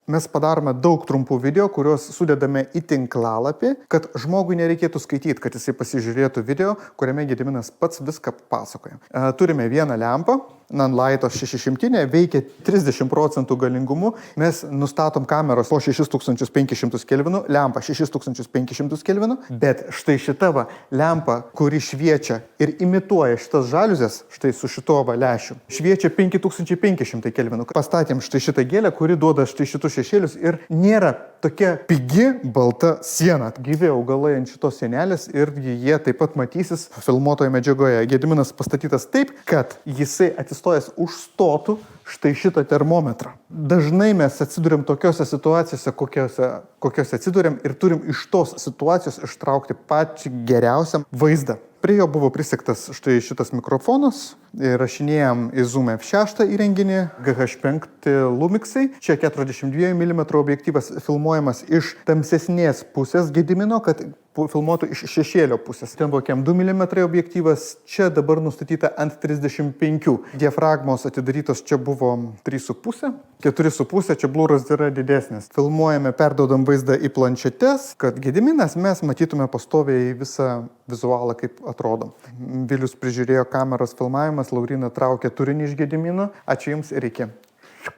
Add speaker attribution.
Speaker 1: Mes padarome daug trumpų video, kuriuos sudedame į tinklalapį, kad žmogui nereikėtų skaityti, kad jisai pasižiūrėtų video, kuriame Gediminas pats viską pasakoja. Turime vieną lempą. Nanlighto 600 veikia 30% galingumu. Mes nustatom kameros po 6500 kelvinų, lempą 6500 kelvinų, bet štai šita lempa, kuri šviečia ir imituoja šitas žaliuzės, štai su šituo lęšiu, šviečia 5500 kelvinų. Pastatėm štai šitą gėlę, kuri duoda štai šitus šešėlius ir nėra tokia pigi balta siena. Gyvi augalai ant šitos sienelės ir jie taip pat matysis filmuotoje medžiagoje. Gediminas pastatytas taip, kad jisai atsistojęs užstotų štai šitą termometrą. Dažnai mes atsiduriam tokiose situacijose, kokiose atsiduriam ir turim iš tos situacijos ištraukti patį geriausią vaizdą. Prie jo buvo prisektas štai šitas mikrofonas. Rašinėjom į Zoom F6 įrenginį, GH5 Lumixai. Čia 42 mm objektyvas filmuojamas iš tamsesnės pusės Gedimino, kad filmuotų iš šešėlio pusės. Ten buvo 2 mm objektyvas, čia dabar nustatyta ant 35. Diafragmos atidarytos čia buvo 3,5, 4,5, čia blūras yra didesnis. Filmuojame, perduodam vaizdą į planšetes, kad Gediminas mes matytume pastoviai visą vizualą, kaip atrodo. Vilius prižiūrėjo kameros filmavimas, Laurina traukė turinį iš Gedimino. Ačiū Jums ir iki.